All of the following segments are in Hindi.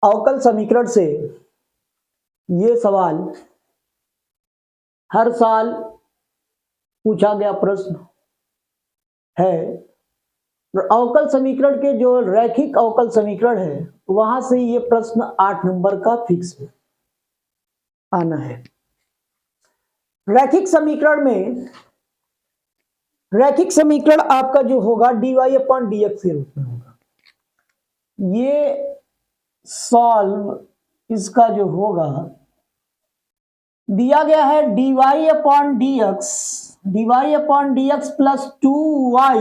अवकल समीकरण से ये सवाल हर साल पूछा गया प्रश्न है। अवकल समीकरण के जो रैखिक अवकल समीकरण है वहां से ये प्रश्न 8 नंबर का फिक्स आना है। रैखिक समीकरण आपका जो होगा dy/dx के रूप में होगा। ये सॉल्व इसका जो होगा दिया गया है dy/dx प्लस 2y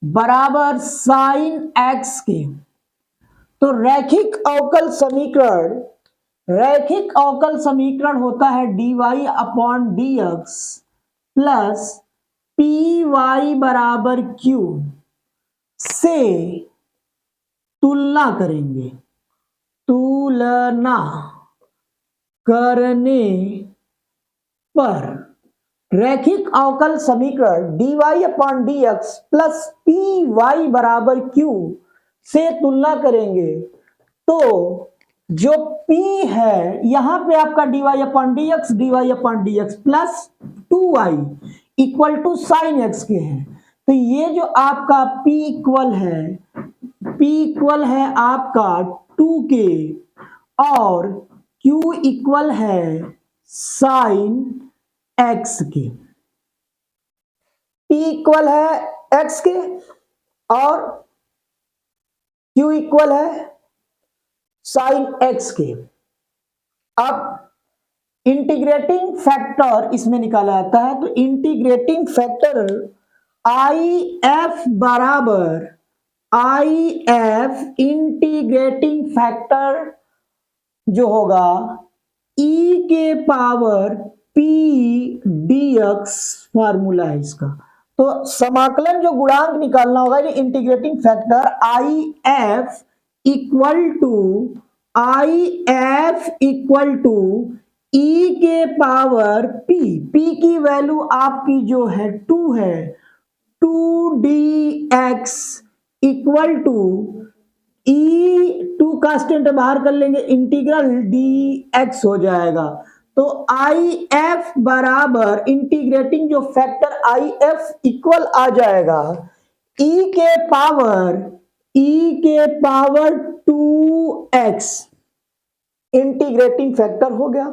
बराबर साइन x के। तो रैखिक अवकल समीकरण होता है dy/dx प्लस py बराबर q से तुलना करने पर रैखिक अवकल समीकरण dy/dx प्लस py बराबर q से तुलना करेंगे तो जो p है यहां पे आपका dy/dx plus 2y equal to sine x के है। तो ये जो आपका p इक्वल है आपका 2k और q इक्वल है साइन x के। p इक्वल है x के और q इक्वल है साइन x के। अब इंटीग्रेटिंग फैक्टर इसमें निकाला जाता है तो integrating factor IF integrating factor जो होगा e के पावर p dx फार्मूला है इसका। तो समाकलन जो गुणांक निकालना होगा ये integrating factor IF equal to e के पावर p की वैल्यू आपकी जो है 2 है 2dx इक्वल टू e 2 का स्टेंट बाहर कर लेंगे इंटीग्रल dx हो जाएगा। तो IF बराबर इंटीग्रेटिंग जो फैक्टर IF इक्वल आ जाएगा e के पावर 2x इंटीग्रेटिंग फैक्टर हो गया।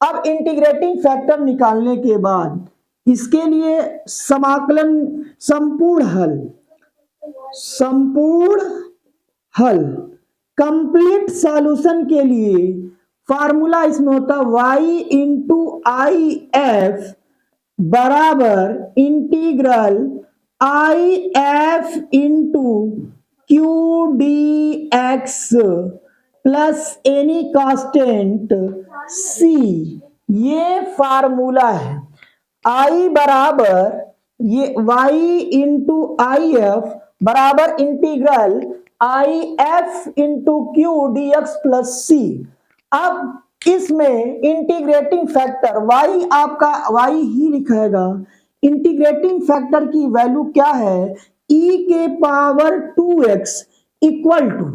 अब इंटीग्रेटिंग फैक्टर निकालने के बाद इसके लिए समाकलन संपूर्ण हल कंप्लीट सॉल्यूशन के लिए फार्मूला इसमें होता y इंटू IF बराबर integral IF into q dx plus any constant c। ये फार्मूला है I बराबर ये y इंटू IF बराबर integral IF into q dx plus c। अब इसमें इंटीग्रेटिंग फैक्टर y आपका y ही लिखाएगा। इंटीग्रेटिंग फैक्टर की वैल्यू क्या है e के power 2x equal to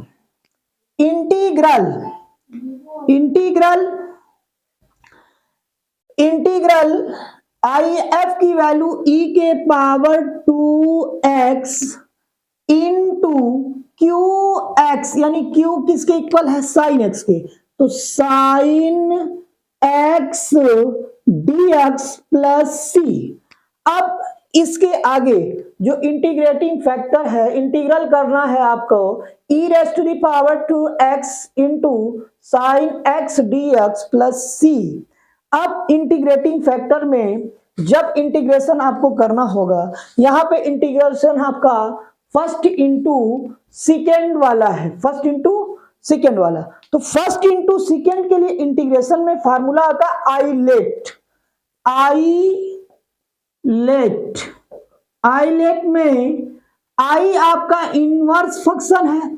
integral IF की वैल्यू e के पावर 2x इंटू qx यानी q किसके इक्वल है साइन x के। तो sine x dx plus c। अब इसके आगे जो इंटीग्रेटिंग फैक्टर है इंटीग्रल करना है आपको e raise to the power 2x into sine x dx plus c। अब इंटीग्रेटिंग फैक्टर में जब इंटीग्रेशन आपको करना होगा यहां पे इंटीग्रेशन आपका फर्स्ट इंटू सेकेंड वाला है तो फर्स्ट इंटू सेकेंड के लिए इंटीग्रेशन में फार्मूला आता है आइलेट में I आपका इनवर्स फंक्शन है,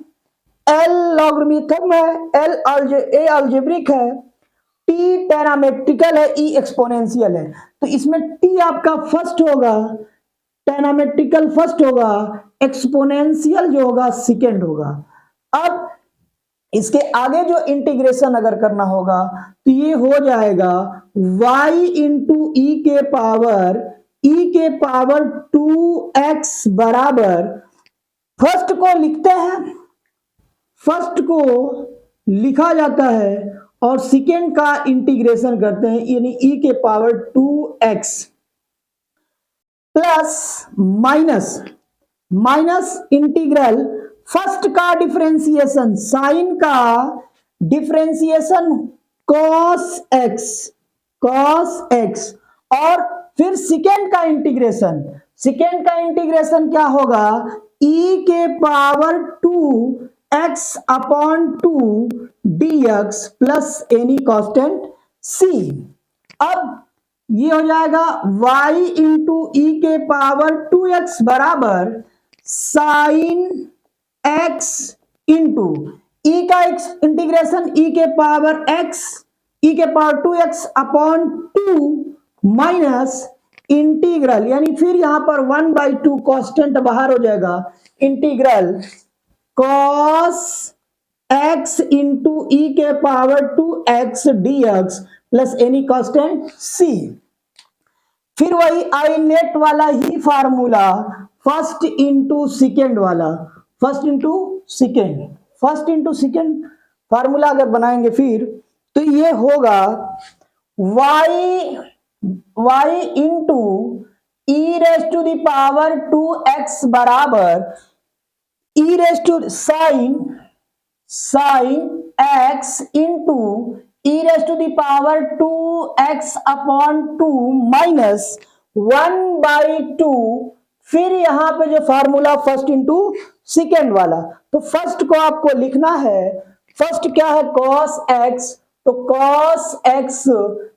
L लॉगरिथम है, A अलजेब्रिक है, T पैरामेट्रिकल है, E एक्सपोनेंशियल है। तो इसमें T आपका फर्स्ट होगा टेनामेट्रिकल फर्स्ट होगा, एक्सपोनेंशियल जो होगा सेकेंड होगा। अब इसके आगे जो इंटीग्रेशन अगर करना होगा तो ये हो जाएगा y इंटू ई के पावर 2x बराबर, फर्स्ट को लिखते हैं, फर्स्ट को लिखा जाता है और सेकेंड का इंटीग्रेशन करते हैं, यानी e के power 2x plus minus integral first का डिफरेंशिएशन, साइन का डिफरेंशिएशन cos x और फिर सेकेंड का इंटीग्रेशन क्या होगा, e के power 2x upon 2 dx plus any constant c। अब ये हो जाएगा y इंटू ई के पावर 2x बराबर साइन x इंटू ई का इंटीग्रेशन e के power 2x upon 2 minus integral, यानी फिर यहां पर 1/2 कांस्टेंट बाहर हो जाएगा, integral cos x into e के power 2x dx plus any constant c। फिर वही आई नेट वाला ही फार्मूला, फर्स्ट इंटू सेकेंड वाला, फर्स्ट इंटू सेकेंड फार्मूला अगर बनाएंगे फिर तो ये होगा y into e raise to the power 2x बराबर e raise to sine x into e raise to the power 2x upon 2 minus 1/2, फिर यहां पे जो फार्मूला फर्स्ट इंटू सेकेंड वाला, तो फर्स्ट को आपको लिखना है, फर्स्ट क्या है cos x, तो cos x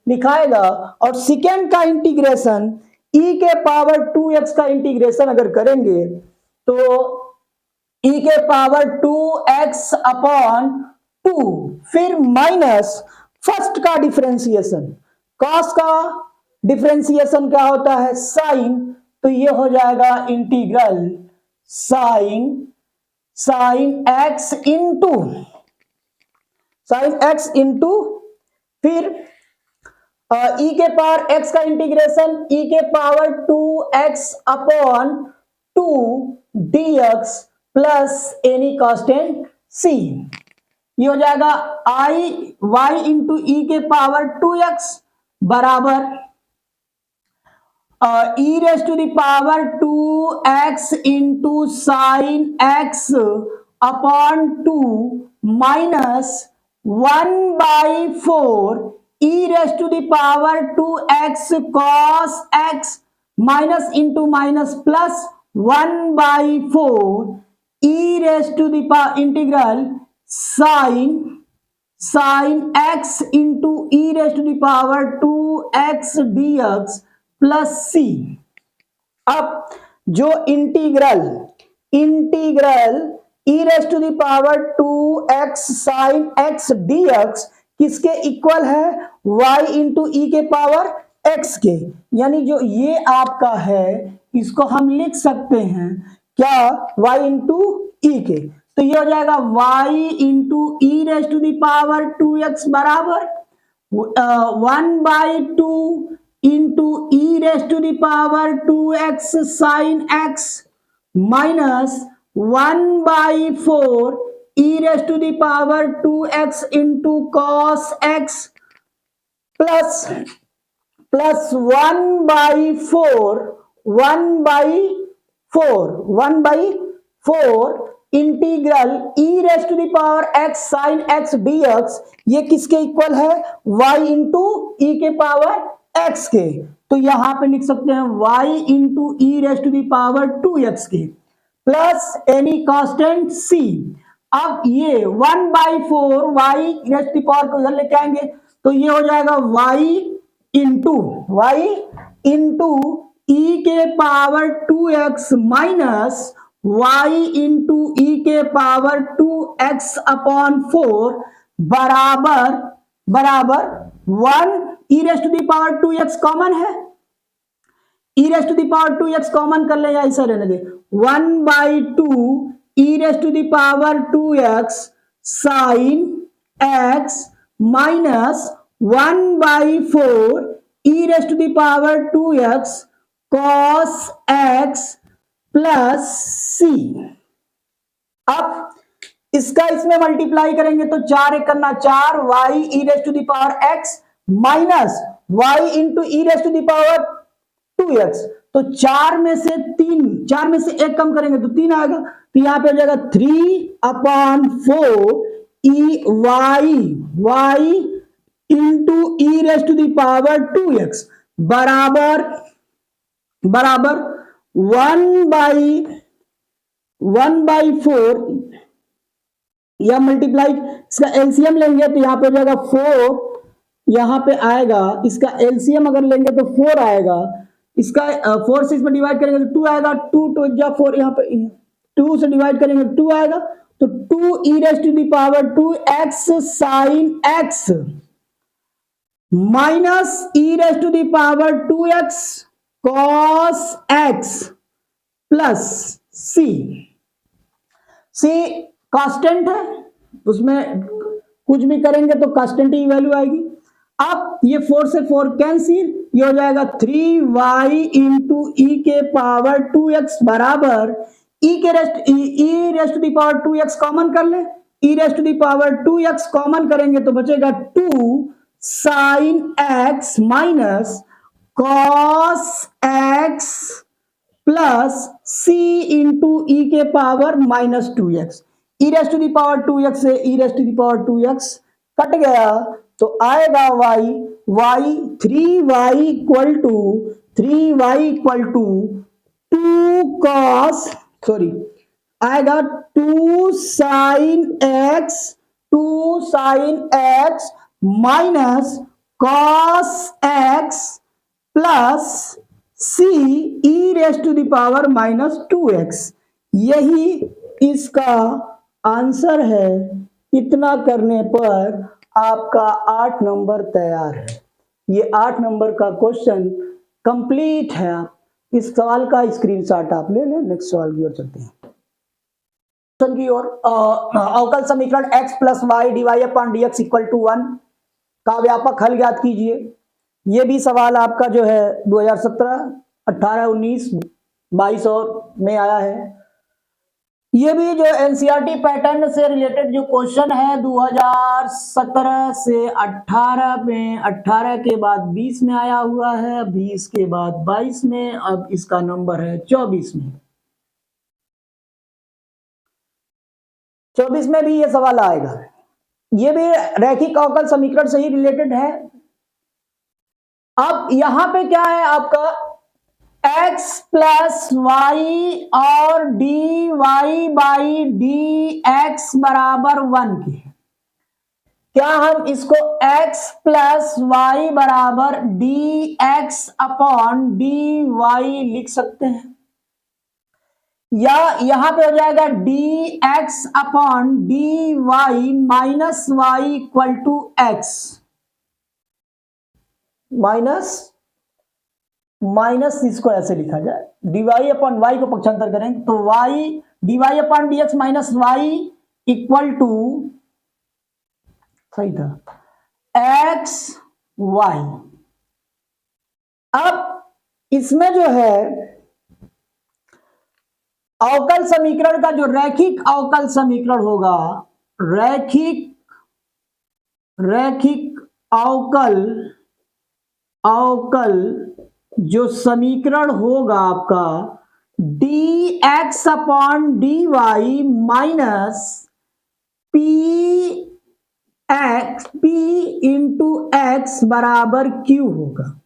लिखाएगा और सेकेंड का इंटीग्रेशन e के पावर 2x का इंटीग्रेशन अगर करेंगे तो e के पावर 2x अपॉन 2, फिर माइनस फर्स्ट का डिफरेंशिएशन, cos का डिफरेंशिएशन क्या होता है साइन, तो ये हो जाएगा इंटीग्रल साइन x इंटू फिर e के पावर x का इंटीग्रेशन e के power 2x upon 2 dx plus any constant c। ये हो जाएगा y इंटू ई के पावर 2x बराबर e raise to the power 2x into sine x upon 2 minus 1/4 e raise to the power 2x cos x minus into minus plus 1/4 e raise to the power integral sine x into e raise to the power 2x dx plus c। अब जो integral e raise to the power 2x sine x dx किसके इक्वल है, y इंटू ई के पावर x के, यानी जो ये आपका है इसको हम लिख सकते हैं क्या, y इंटू ई के, तो ये हो जाएगा y into e raise to the power 2x बराबर 1/2 into e raise to the power 2x sine x minus 1/4 e raise to the power 2x into cos x plus 1/4 integral e raise to the power x sine x dx, ये किसके इक्वल है, y इंटू ई के पावर x के, तो यहां पे लिख सकते हैं y into e raise to the power 2x के प्लस एनी कांस्टेंट c। अब ये 1/4 y raise to the power को इधर लेके आएंगे तो ये हो जाएगा y इंटू ई के power 2x minus y into e के पावर 2x अपॉन 4 बराबर 1 e raise to the power 2x common है, e raise to the power 2x common कर ले या ऐसा रहने दे, 1/2 e raise to the power 2x sine x minus 1/4 e raise to the power 2x cos x plus c। अब इसका इसमें मल्टीप्लाई करेंगे तो 4 एक करना 4 y e raise to the power x minus y into e raise to the power 2x। तो 4 में से 1 कम करेंगे तो 3 आएगा, तो यहां पे हो जाएगा 3/4 e y into e raise to the power 2x बराबर 1/4 या मल्टीप्लाई, इसका एलसीएम लेंगे तो यहां पे हो जाएगा 4, यहां पे आएगा, इसका एलसीएम अगर लेंगे तो 4 आएगा, इसका 4 से इसमें डिवाइड करेंगे तो 2 आएगा, 2 2 जा 4, यहां पे 2 से डिवाइड करेंगे तो 2 आएगा, तो 2 e raise to the power 2x sine x minus e raise to the power 2x cos x plus c। c constant है, उसमें कुछ भी करेंगे तो कांस्टेंट ही वैल्यू आएगी। अब ये 4 से 4 कैंसिल, ये हो जाएगा 3y इंटू ई के पावर 2x बराबर e raised to the power 2x common कर ले, e raised to the power 2x common करेंगे तो बचेगा 2 sine x minus cos x plus c into e के power minus 2x। E raise to the power 2x से e raise to the power 2x cut गया तो आएगा y 3y equal to 2 cos आएगा 2 sine x minus cos x plus c e raise to the power minus 2x। यही इसका आंसर है। इतना करने पर आपका 8 नंबर तैयार है। ये 8 नंबर का क्वेश्चन कंप्लीट है। इस सवाल का स्क्रीनशॉट आप ले लें। नेक्स्ट सवाल की ओर चलते हैं। क्वेश्चन की ओर, अवकल समीकरण x plus y dy upon dx equal to 1 का व्यापक हल ज्ञात कीजिए। ये भी सवाल आपका जो है 2017, 18, 19, 22 और में आया है। ये भी जो एनसीईआरटी पैटर्न से रिलेटेड जो क्वेश्चन है 2017 से 18 में, 18 के बाद 20 में आया हुआ है, 20 के बाद 22 में, अब इसका नंबर है 24 में। 24 में भी ये सवाल आएगा। ये भी रैखिक अवकल समीकरण से ही रिलेटेड है। अब यहां पे क्या है आपका x प्लस वाई और dy बाई dx बराबर 1 की है। क्या हम इसको x प्लस वाई बराबर dx अपॉन dy लिख सकते हैं, या यहां पे हो जाएगा dx upon dy minus y equal to x, माइनस इसको ऐसे लिखा जाए, dy अपॉन वाई को पक्षांतर करेंगे तो y dy upon dx minus y equal to, सही था, x y। अब इसमें जो है अवकल समीकरण का जो रैखिक अवकल समीकरण होगा, रैखिक अवकल जो समीकरण होगा आपका dx upon dy minus p into x बराबर q होगा।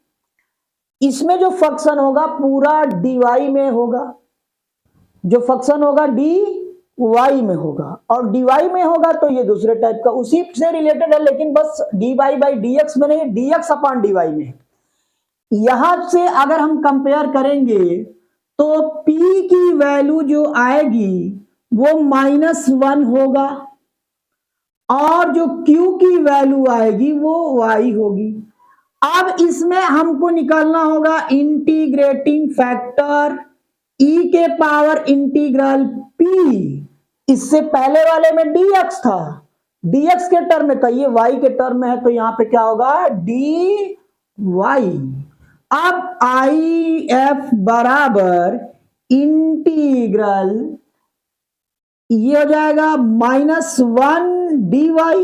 इसमें जो फंक्शन होगा पूरा dy में होगा, जो फंक्शन होगा dy में होगा, और dy में होगा तो ये दूसरे टाइप का उसी से रिलेटेड है, लेकिन बस dy बाई dx में नहीं, dx अपॉन dy में है। यहां से अगर हम कंपेयर करेंगे तो p की वैल्यू जो आएगी वो -1 होगा, और जो q की वैल्यू आएगी वो y होगी। अब इसमें हमको निकालना होगा इंटीग्रेटिंग फैक्टर e के पावर इंटीग्रल p। इससे पहले वाले में dx था, dx के टर्म में था, ये y के टर्म में है, तो यहां पे क्या होगा dy। अब आई एफ बराबर इंटीग्रल ये हो जाएगा -1 dy।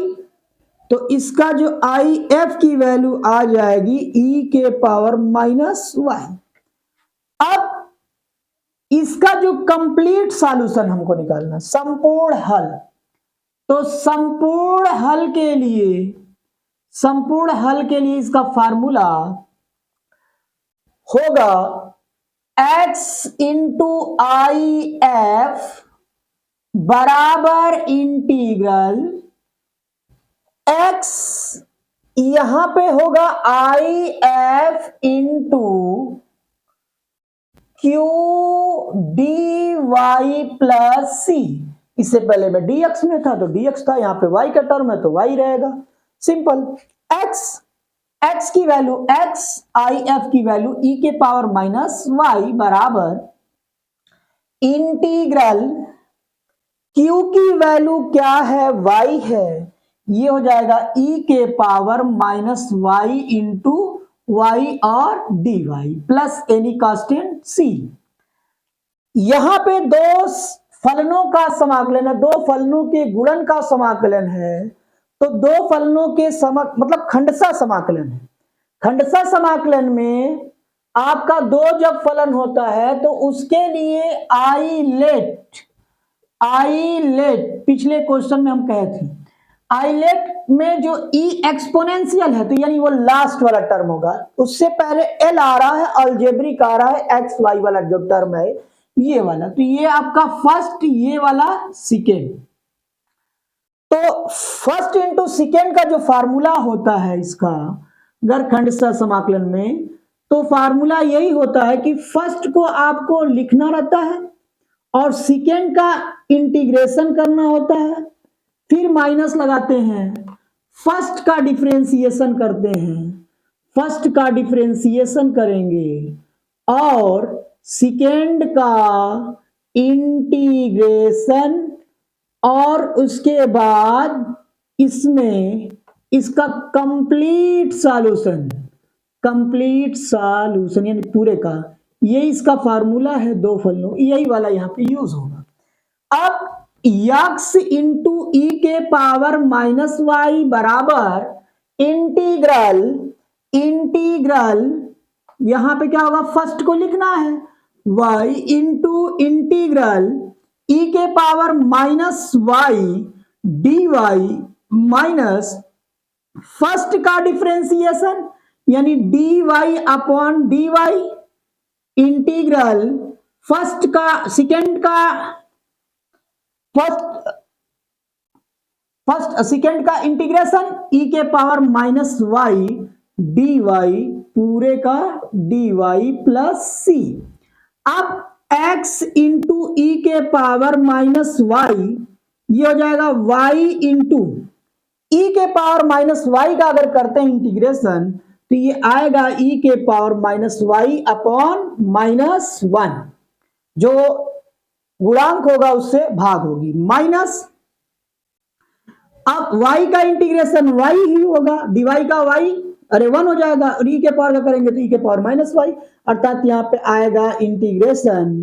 तो इसका जो आई एफ की वैल्यू आ जाएगी e के पावर -y। अब इसका जो कंप्लीट सॉल्यूशन हमको निकालना, संपूर्ण हल। तो संपूर्ण हल के लिए इसका फार्मूला होगा x इंटू आई एफ बराबर इंटीग्रल x, यहां पे होगा I F into Q D Y plus C. इससे पहले में dx में था तो dx था, यहां पे y का टर्म है तो y रहेगा। सिंपल। x की वैल्यू x, आई एफ की वैल्यू e के पावर -y बराबर इंटीग्रल q की वैल्यू क्या है y है, ये हो जाएगा e के पावर -y इंटू y और dy plus any constant c। यहां पे दो फलनों का समाकलन है, दो फलनों के गुणन का समाकलन है, तो दो फलनों के मतलब खंडसा समाकलन है। खंडसा समाकलन में आपका दो जब फलन होता है तो उसके लिए आइलेट पिछले क्वेश्चन में हम कहे थे, आइलेट में जो e एक्सपोनेंशियल है तो यानी वो लास्ट वाला टर्म होगा, उससे पहले l आ रहा है, अलजेब्रिक आ रहा है, एक्स वाई वाला जो टर्म है ये वाला, तो ये आपका फर्स्ट, ये वाला सेकेंड। तो फर्स्ट इंटू सेकेंड का जो फार्मूला होता है इसका खंडसा समाकलन में, तो फार्मूला यही होता है कि फर्स्ट को आपको लिखना रहता है और सेकेंड का इंटीग्रेशन करना होता है, फिर माइनस लगाते हैं, फर्स्ट का डिफरेंशिएशन करते हैं, फर्स्ट का डिफरेंशिएशन करेंगे और सेकेंड का इंटीग्रेशन, और उसके बाद इसमें इसका कंप्लीट सॉल्यूशन यानी पूरे का, ये इसका फार्मूला है दो फलनों, यही वाला यहां पे यूज होगा। अब x इंटू ई के पावर -y बराबर इंटीग्रल यहां पे क्या होगा, फर्स्ट को लिखना है y इंटू इंटीग्रल e के power -y dy minus first का डिफरेंशिएशन यानी dy upon dy integral first का सेकेंड का इंटीग्रेशन e के पावर -y dy पूरे का dy प्लस c। अब x इंटू ई के पावर -y ये हो जाएगा y इंटू ई के पावर -y का अगर करते हैं इंटीग्रेशन तो ये आएगा e के पावर -y अपॉन -1, जो गुणांक होगा उससे भाग होगी, माइनस अब y का इंटीग्रेशन y ही होगा, dy का y अरे 1 हो जाएगा, और e के पावर का करेंगे तो e के पावर -y, अर्थात यहां पे आएगा इंटीग्रेशन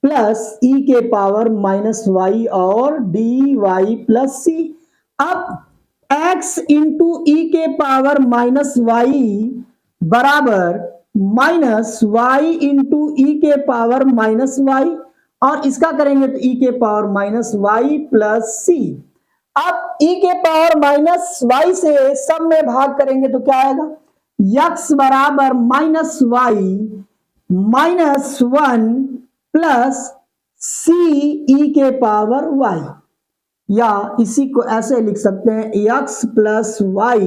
प्लस e के पावर -y और dy प्लस c। अब x इंटू ई के पावर -y बराबर -y इंटू ई के पावर -y, और इसका करेंगे तो e के पावर -y प्लस c। अब e के पावर -y से सब में भाग करेंगे तो क्या आएगा, x बराबर -y -1 प्लस c e के पावर y, या इसी को ऐसे लिख सकते हैं x प्लस y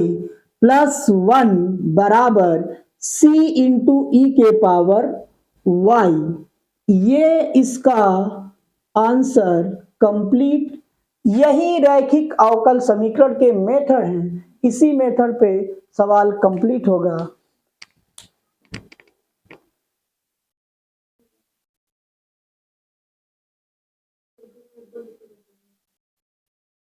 प्लस 1 बराबर c इंटू ई के पावर y। ये इसका आंसर कंप्लीट यही रैखिक अवकल समीकरण के मेथड हैं। इसी मेथड पे सवाल कंप्लीट होगा।